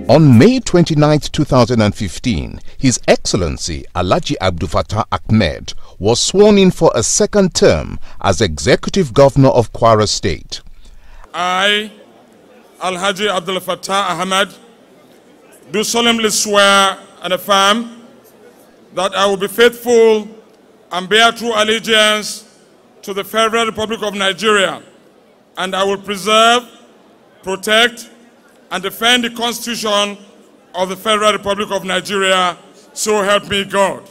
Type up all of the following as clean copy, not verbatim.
On May 29, 2015, His Excellency ALHAJI ABDULFATAH Ahmed was sworn in for a second term as Executive Governor of Kwara State. I, ALHAJI ABDULFATAH Ahmed, do solemnly swear and affirm that I will be faithful and bear true allegiance to the Federal Republic of Nigeria, and I will preserve, protect, and defend the Constitution of the Federal Republic of Nigeria, so help me God.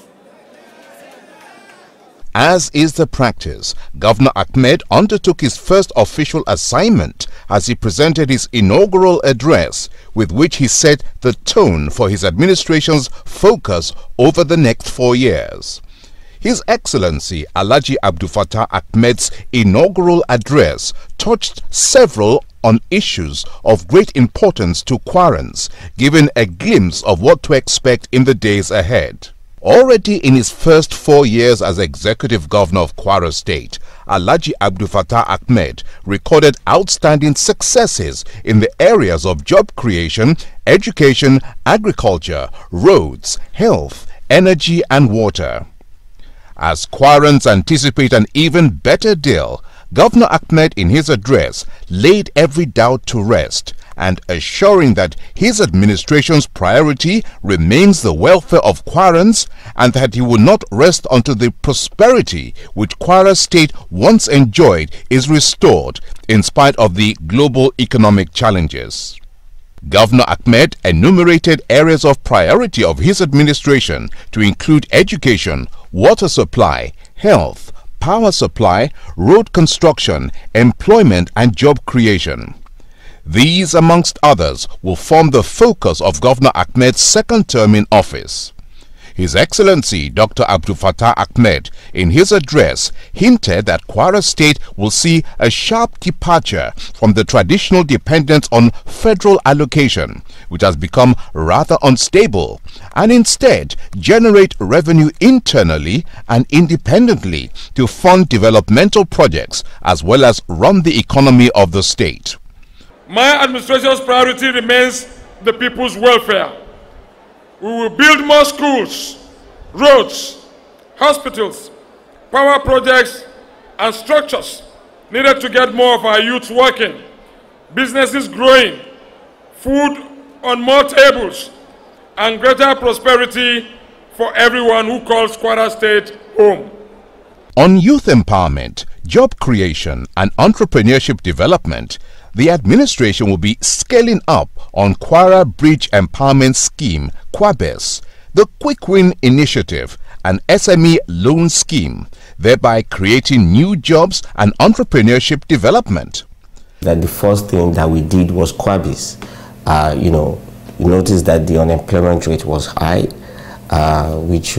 As is the practice, Governor Ahmed undertook his first official assignment as he presented his inaugural address, with which he set the tone for his administration's focus over the next 4 years. His Excellency ALHAJI ABDULFATAH Ahmed's inaugural address touched several on issues of great importance to Kwarans, giving a glimpse of what to expect in the days ahead. Already in his first 4 years as Executive Governor of Kwara State, ALHAJI ABDULFATAH Ahmed recorded outstanding successes in the areas of job creation, education, agriculture, roads, health, energy and water. As Kwarans anticipate an even better deal, Governor Ahmed in his address laid every doubt to rest and assuring that his administration's priority remains the welfare of Kwarans and that he will not rest until the prosperity which Kwara State once enjoyed is restored in spite of the global economic challenges. Governor Ahmed enumerated areas of priority of his administration to include education, water supply, health, power supply, road construction, employment and job creation. These, amongst others, will form the focus of Governor Ahmed's second term in office. His Excellency Dr. ABDULFATAH Ahmed, in his address, hinted that Kwara State will see a sharp departure from the traditional dependence on federal allocation, which has become rather unstable, and instead generate revenue internally and independently to fund developmental projects as well as run the economy of the state. My administration's priority remains the people's welfare. We will build more schools, roads, hospitals, power projects, and structures needed to get more of our youth working, businesses growing, food on more tables, and greater prosperity for everyone who calls Kwara State home. On youth empowerment, job creation, and entrepreneurship development, the administration will be scaling up on Kwara Bridge Empowerment Scheme, KWABES, the Quick Win Initiative, and SME Loan Scheme, thereby creating new jobs and entrepreneurship development. That the first thing that we did was KWABES. You notice that the unemployment rate was high, which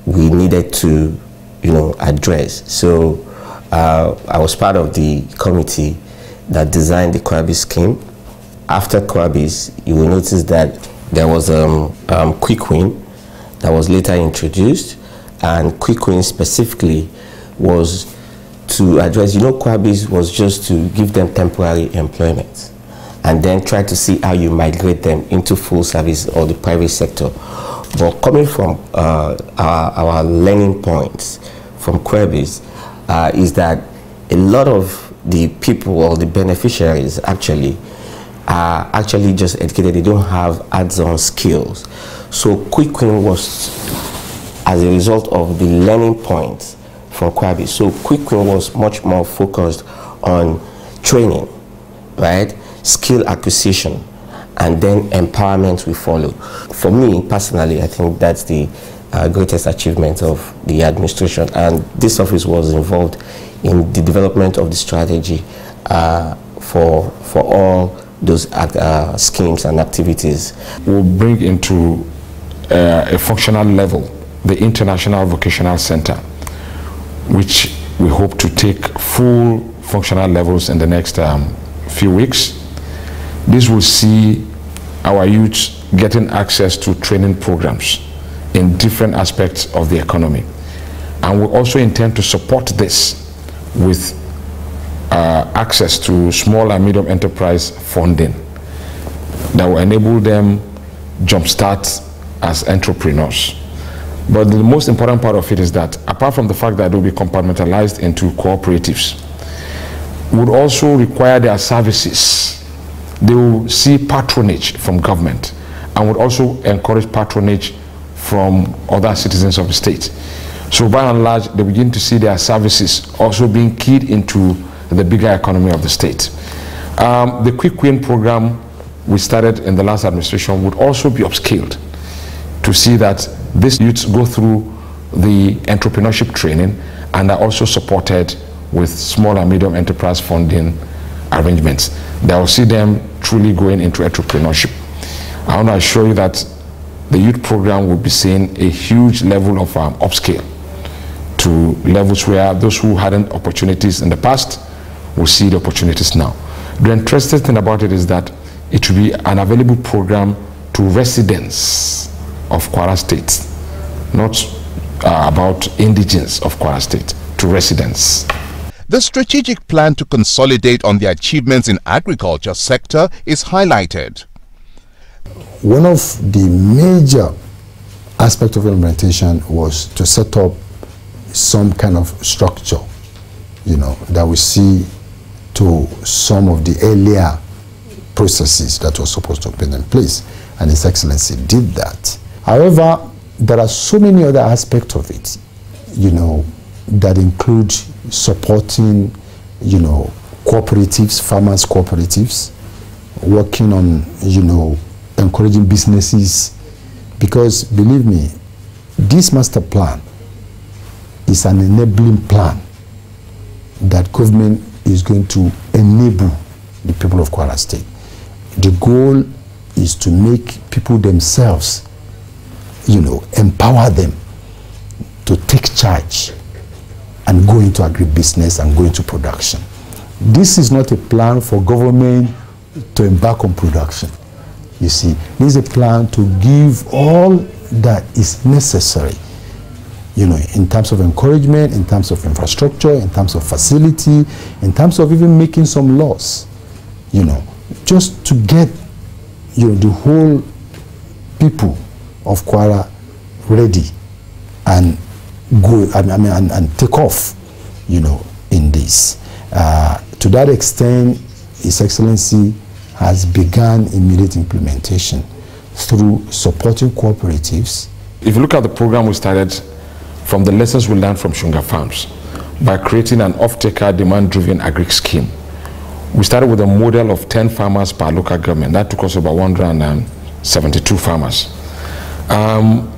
we needed to, address. So I was part of the committee that designed the KWABES scheme. After KWABES, you will notice that there was Quick Win that was later introduced, and Quick Win specifically was to address, KWABES was just to give them temporary employment and then try to see how you migrate them into full service or the private sector. But coming from our learning points from KWABES is that a lot of the people or the beneficiaries are actually just educated. They don't have hands-on skills. So Quick Win was as a result of the learning points from KWABES. So Quick Win was much more focused on training, right? Skill acquisition, and then empowerment will follow. For me personally, I think that's the greatest achievement of the administration, and this office was involved in the development of the strategy for all those schemes and activities. We'll bring into a functional level the International Vocational Center, which we hope to take full functional levels in the next few weeks. This will see our youth getting access to training programs in different aspects of the economy. And we also intend to support this with access to small and medium enterprise funding that will enable them jumpstart as entrepreneurs. But the most important part of it is that apart from the fact that they will be compartmentalized into cooperatives, would also require their services. They will see patronage from government and would also encourage patronage from other citizens of the state. So by and large, they begin to see their services also being keyed into the bigger economy of the state. The Quick Win program we started in the last administration would also be upscaled to see that these youths go through the entrepreneurship training and are also supported with small and medium enterprise funding arrangements that will see them truly going into entrepreneurship. I want to assure you that the youth program will be seeing a huge level of upscale to levels where those who hadn't opportunities in the past will see the opportunities now. The interesting thing about it is that it will be an available program to residents of Kwara State, not about indigents of Kwara State, to residents. The strategic plan to consolidate on the achievements in agriculture sector is highlighted. One of the major aspects of implementation was to set up some kind of structure, that we see to some of the earlier processes that were supposed to be in place, and His Excellency did that. However, there are so many other aspects of it, that include supporting, cooperatives, farmers' cooperatives, working on, encouraging businesses, because believe me, this master plan is an enabling plan that government is going to enable the people of Kwara State. The goal is to make people themselves, empower them to take charge and go into agribusiness and go into production. This is not a plan for government to embark on production. You see, this is a plan to give all that is necessary, in terms of encouragement, in terms of infrastructure, in terms of facility, in terms of even making some laws, just to get, the whole people of Kwara ready and go, and take off, in this. To that extent, His Excellency has begun immediate implementation through supporting cooperatives. If you look at the program we started from the lessons we learned from Shunga Farms by creating an off-taker demand-driven agri scheme. We started with a model of 10 farmers per local government. That took us about 172 farmers.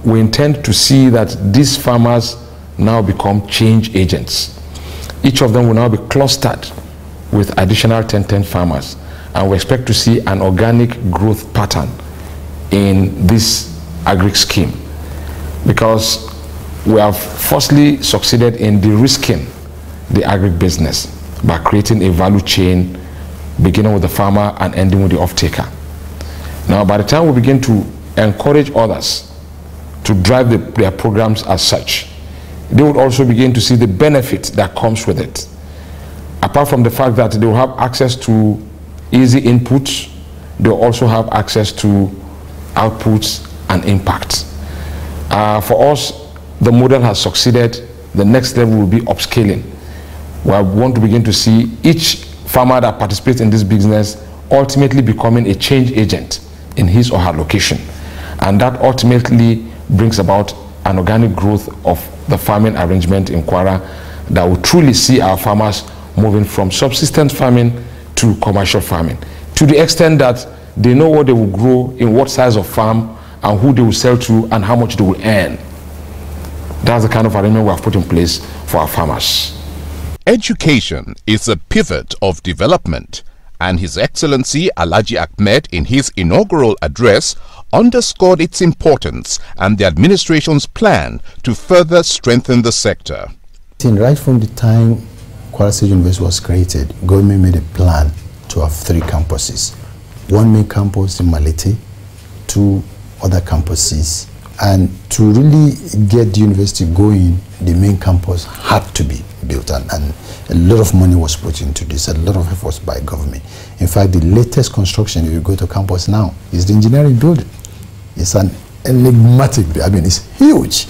We intend to see that these farmers now become change agents. Each of them will now be clustered with additional 10 farmers, and we expect to see an organic growth pattern in this agri scheme, because we have firstly succeeded in de-risking the agri business by creating a value chain beginning with the farmer and ending with the off-taker. Now, by the time we begin to encourage others to drive their programs as such, they would also begin to see the benefit that comes with it. Apart from the fact that they will have access to easy inputs, they will also have access to outputs and impact. For us, the model has succeeded. The next level will be upscaling, where we want to begin to see each farmer that participates in this business ultimately becoming a change agent in his or her location. And that ultimately brings about an organic growth of the farming arrangement in Kwara that will truly see our farmers moving from subsistence farming to commercial farming, to the extent that they know what they will grow, in what size of farm, and who they will sell to, and how much they will earn. That's the kind of arrangement we have put in place for our farmers. Education is a pivot of development, and His Excellency ALHAJI Ahmed, in his inaugural address, underscored its importance and the administration's plan to further strengthen the sector. Right from the time Kwara State University was created, government made a plan to have 3 campuses. One main campus in Malete, 2 other campuses, And to really get the university going, the main campus had to be built, and a lot of money was put into this, a lot of efforts by government. In fact, the latest construction, if you go to campus now, is the engineering building. It's an enigmatic, I mean, it's huge,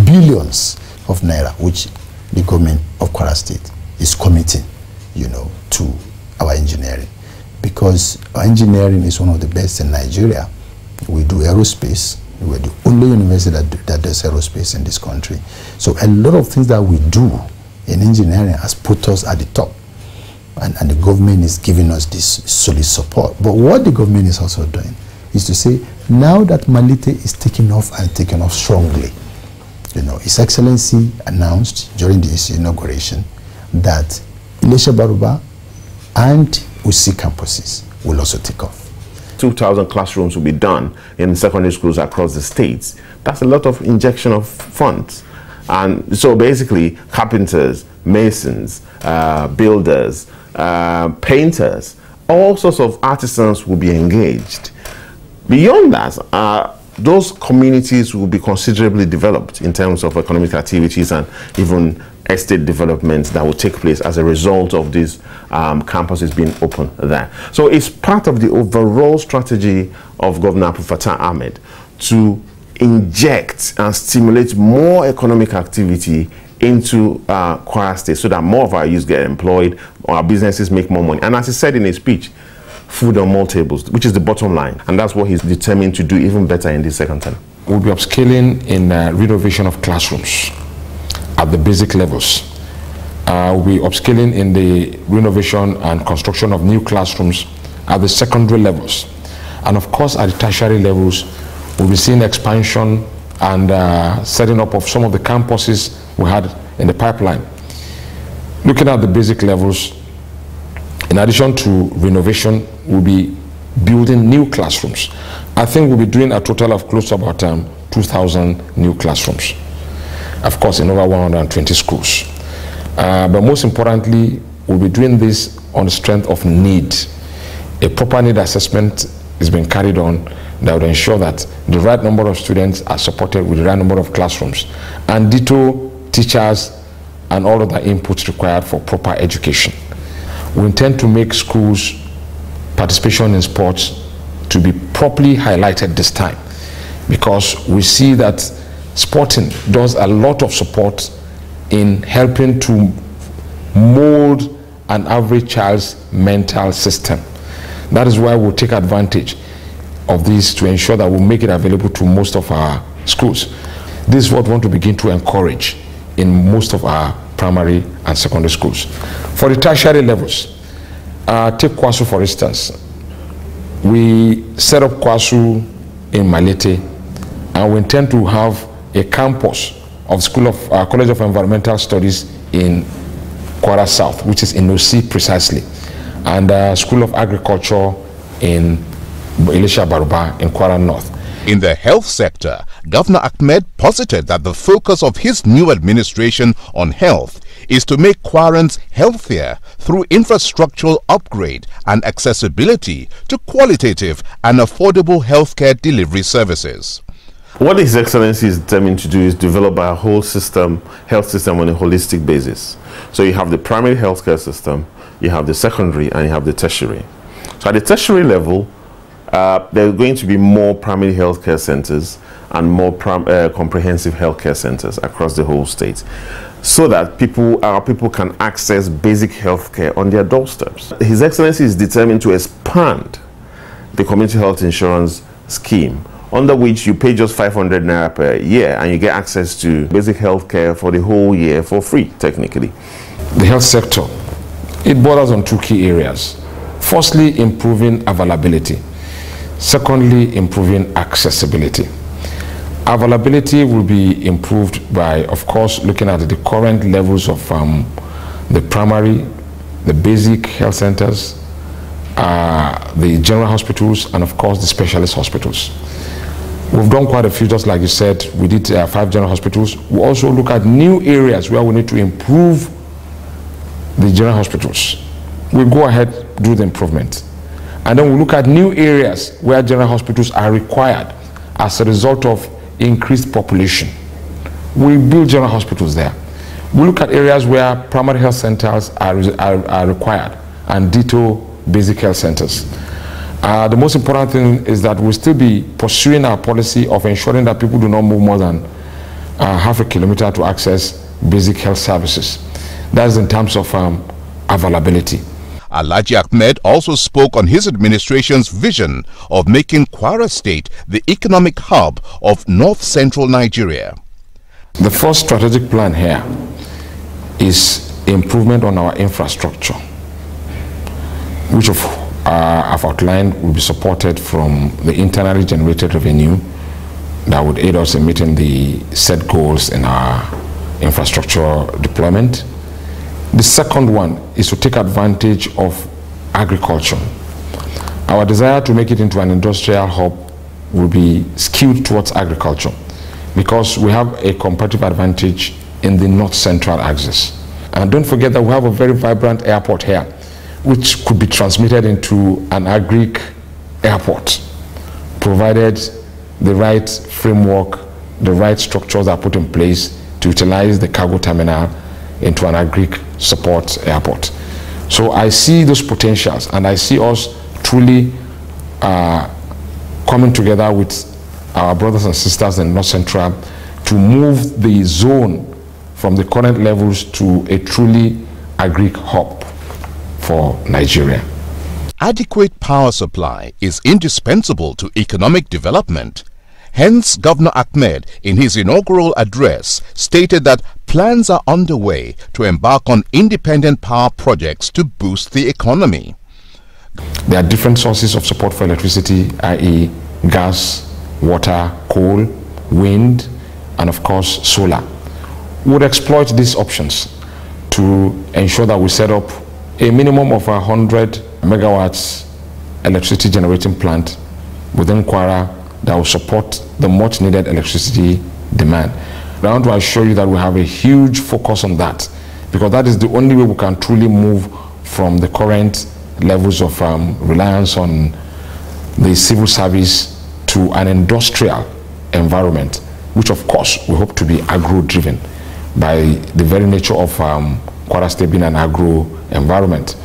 billions of naira, which the government of Kwara State is committing, you know, to our engineering, because our engineering is one of the best in Nigeria. We do aerospace. We're the only university that does aerospace in this country. So a lot of things that we do in engineering has put us at the top. And the government is giving us this solid support. But what the government is also doing is to say, now that Malete is taking off and taking off strongly, you know, His Excellency announced during this inauguration that Ilesha Baruba and Usi campuses will also take off. 2,000 classrooms will be done in secondary schools across the states. That's a lot of injection of funds. And so basically, carpenters, masons, builders, painters, all sorts of artisans will be engaged. Beyond that, those communities will be considerably developed in terms of economic activities and even estate developments that will take place as a result of these campuses being open there. So it's part of the overall strategy of Governor ABDULFATAH Ahmed to inject and stimulate more economic activity into Kwara State so that more of our youth get employed, our businesses make more money. And as he said in his speech, food on more tables, which is the bottom line. And that's what he's determined to do even better in this second term. We'll be upscaling in renovation of classrooms at the basic levels. We'll be upscaling in the renovation and construction of new classrooms at the secondary levels. And of course, at the tertiary levels, we'll be seeing expansion and setting up of some of the campuses we had in the pipeline. Looking at the basic levels, in addition to renovation, we'll be building new classrooms. I think we'll be doing a total of close to about 2,000 new classrooms. Of course, in over 120 schools. But most importantly, we'll be doing this on the strength of need. A proper need assessment is being carried on that would ensure that the right number of students are supported with the right number of classrooms, and ditto teachers and all of the inputs required for proper education. We intend to make schools' participation in sports to be properly highlighted this time, because we see that sporting does a lot of support in helping to mold an average child's mental system. That is why we'll take advantage of this to ensure that we'll make it available to most of our schools. This is what we want to begin to encourage in most of our primary and secondary schools. For the tertiary levels, take Kwasu for instance. We set up Kwasu in Malete, and we intend to have a campus of School of College of Environmental Studies in Kwara South, which is in Osi precisely, and School of Agriculture in Ilesha Baruba in Kwara North. In the health sector, Governor Ahmed posited that the focus of his new administration on health is to make Kwarans healthier through infrastructural upgrade and accessibility to qualitative and affordable healthcare delivery services. What His Excellency is determined to do is develop a whole system, health system on a holistic basis. So you have the primary healthcare system, you have the secondary, and you have the tertiary. So at the tertiary level, there are going to be more primary healthcare centers and more comprehensive healthcare centers across the whole state, so that our people can access basic healthcare on their doorsteps. His Excellency is determined to expand the community health insurance scheme, under which you pay just 500 naira per year and you get access to basic health care for the whole year for free, technically. The health sector, it borders on two key areas. Firstly, improving availability. Secondly, improving accessibility. Availability will be improved by, of course, looking at the current levels of the primary, the basic health centers, the general hospitals, and of course the specialist hospitals. We've done quite a few, just like you said. We did 5 general hospitals. We also look at new areas where we need to improve the general hospitals. We go ahead, do the improvement. And then we look at new areas where general hospitals are required as a result of increased population, we build general hospitals there. We look at areas where primary health centers are required, and ditto basic health centers. The most important thing is that we'll still be pursuing our policy of ensuring that people do not move more than half a kilometer to access basic health services. That's in terms of availability. ALHAJI Ahmed also spoke on his administration's vision of making Kwara State the economic hub of north-central Nigeria. The first strategic plan here is improvement on our infrastructure, which I've outlined will be supported from the internally generated revenue that would aid us in meeting the set goals in our infrastructure deployment. The second one is to take advantage of agriculture. Our desire to make it into an industrial hub will be skewed towards agriculture because we have a competitive advantage in the north-central axis. And don't forget that we have a very vibrant airport here, which could be transmitted into an agric airport, provided the right framework, the right structures are put in place to utilize the cargo terminal into an agric support airport. So I see those potentials, and I see us truly coming together with our brothers and sisters in North Central to move the zone from the current levels to a truly agric hub for Nigeria. Adequate power supply is indispensable to economic development. Hence, Governor Ahmed, in his inaugural address, stated that plans are underway to embark on independent power projects to boost the economy. There are different sources of support for electricity, i.e. gas, water, coal, wind, and of course solar. We would exploit these options to ensure that we set up a minimum of 100 megawatts electricity generating plant within Kwara that will support the much needed electricity demand. I want to assure you that we have a huge focus on that, because that is the only way we can truly move from the current levels of reliance on the civil service to an industrial environment, which of course we hope to be agro-driven by the very nature of Kwara State being an agro environment.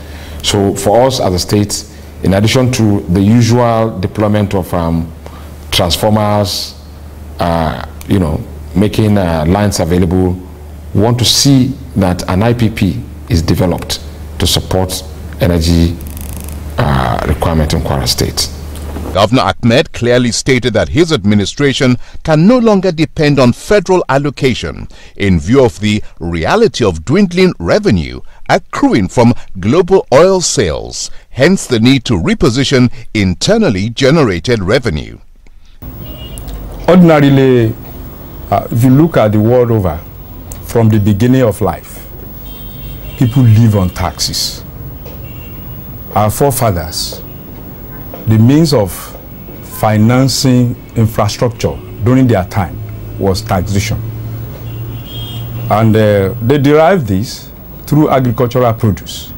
So for us as a state, in addition to the usual deployment of transformers, making lines available, we want to see that an IPP is developed to support energy requirement in Kwara State. Governor Ahmed clearly stated that his administration can no longer depend on federal allocation in view of the reality of dwindling revenue accruing from global oil sales, hence the need to reposition internally generated revenue. Ordinarily, if you look at the world over, from the beginning of life, people live on taxes. Our forefathers, the means of financing infrastructure during their time was taxation. And they derived this through agricultural produce,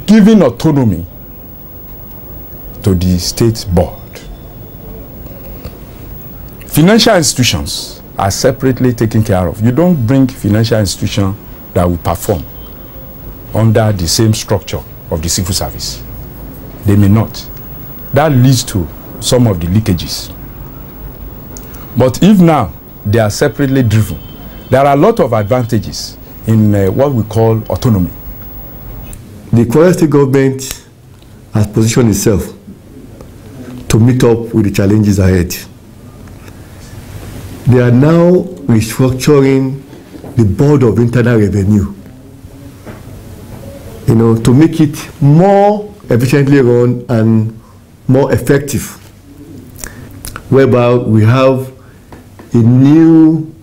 giving autonomy to the state board. Financial institutions are separately taken care of. You don't bring financial institution that will perform under the same structure of the civil service. They may not. That leads to some of the leakages. But if now they are separately driven, there are a lot of advantages in what we call autonomy. The Kwara State government has positioned itself to meet up with the challenges ahead. They are now restructuring the Board of Internal Revenue, to make it more efficiently run and more effective, whereby we have a new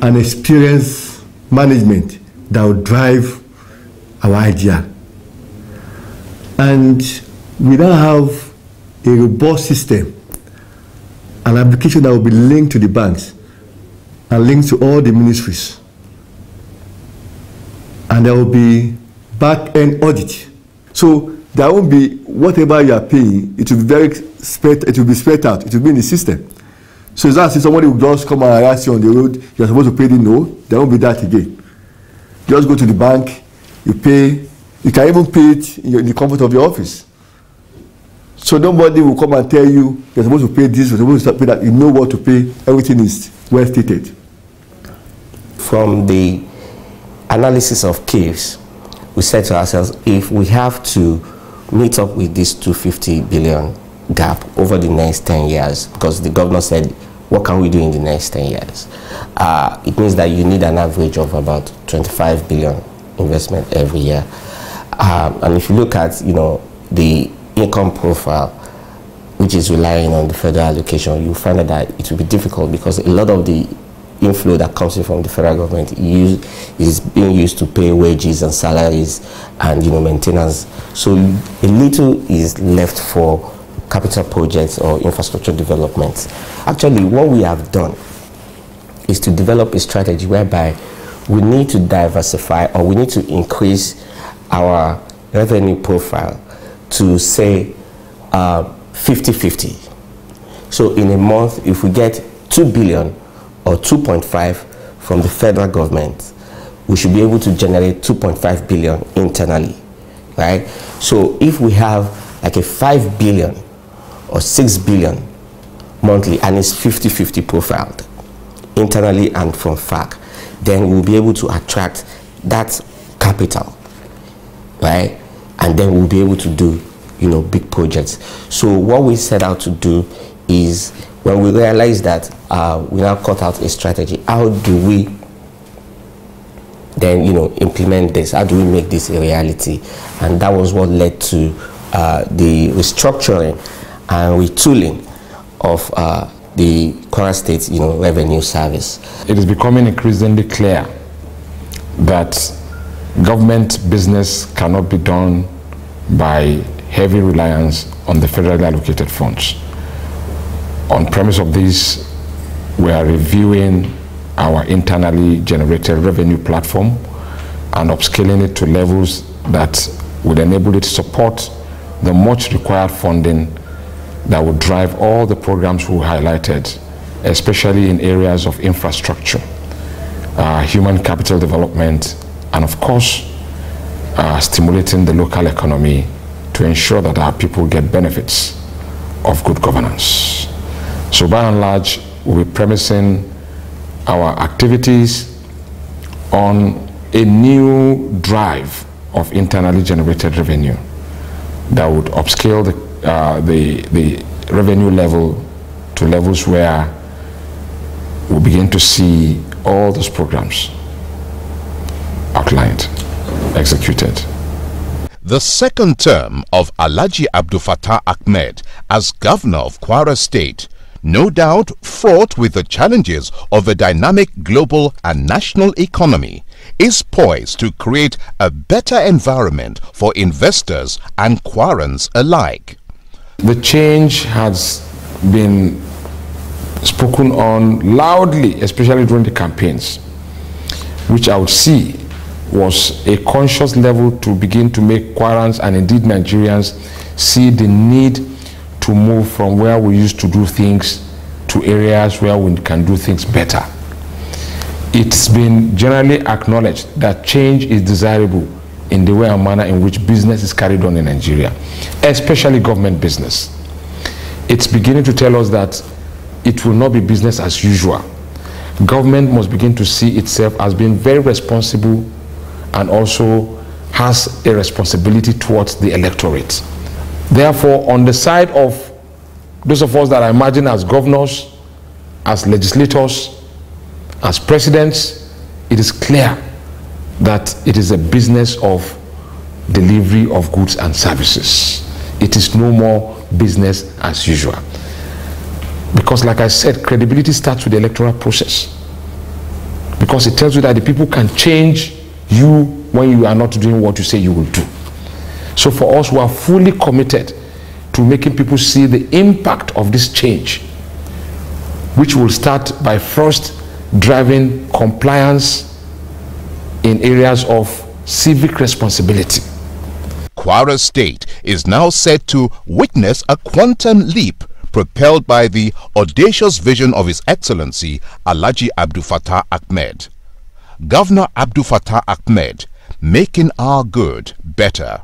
and experienced management that will drive our idea. And we now have a robust system, an application that will be linked to the banks and linked to all the ministries. And there will be back-end audit. So there won't be whatever you are paying, it will be spread out, it will be in the system. So it's not as if somebody will just come and harass you on the road, you're supposed to pay the no, there won't be that again. Just go to the bank, you pay, you can even pay it in the comfort of your office. So nobody will come and tell you, you're supposed to pay this, you're supposed to pay that, you know what to pay, everything is well stated. From the analysis of case, we said to ourselves, if we have to meet up with this 250 billion gap over the next 10 years, because the governor said, what can we do in the next 10 years? It means that you need an average of about 25 billion investment every year. And if you look at, the income profile, which is relying on the federal allocation, you find that it will be difficult because a lot of the inflow that comes in from the federal government is being used to pay wages and salaries and maintenance. So a little is left for capital projects or infrastructure development. Actually, what we have done is to develop a strategy whereby we need to diversify, or we need to increase our revenue profile to say 50-50. So in a month, if we get 2 billion or 2.5 from the federal government, we should be able to generate 2.5 billion internally, right? So if we have like a 5 billion or 6 billion monthly, and it's 50-50 profiled internally and from FAC, then we'll be able to attract that capital, right? And then we'll be able to do, big projects. So what we set out to do is, when we realize that we now cut out a strategy, how do we then, implement this? How do we make this a reality? And that was what led to the restructuring and retooling of the Kwara State, Revenue Service. It is becoming increasingly clear that government business cannot be done by heavy reliance on the federally allocated funds. On premise of this, we are reviewing our internally generated revenue platform and upscaling it to levels that would enable it to support the much required funding that would drive all the programs we highlighted, especially in areas of infrastructure, human capital development, and of course, stimulating the local economy to ensure that our people get benefits of good governance. So by and large, we'll be premising our activities on a new drive of internally generated revenue that would upscale the revenue level to levels where we begin to see all those programs outlined, executed. The second term of ALHAJI ABDULFATAH Ahmed as governor of Kwara State, no doubt fraught with the challenges of a dynamic global and national economy, is poised to create a better environment for investors and Kwarans alike. The change has been spoken on loudly, especially during the campaigns, which I would see was a conscious level to begin to make Kwarans and indeed Nigerians see the need to move from where we used to do things to areas where we can do things better. It's been generally acknowledged that change is desirable in the way and manner in which business is carried on in Nigeria, especially government business. It's beginning to tell us that it will not be business as usual. Government must begin to see itself as being very responsible and also has a responsibility towards the electorate. Therefore, on the side of those of us that I imagine as governors, as legislators, as presidents, it is clear that it is a business of delivery of goods and services. It is no more business as usual. Because like I said, credibility starts with the electoral process. Because it tells you that the people can change you when you are not doing what you say you will do. So for us, we are fully committed to making people see the impact of this change, which will start by first driving compliance in areas of civic responsibility. Kwara State is now set to witness a quantum leap, propelled by the audacious vision of His Excellency ALHAJI ABDULFATAH Ahmed. Governor ABDULFATAH Ahmed, making our good better.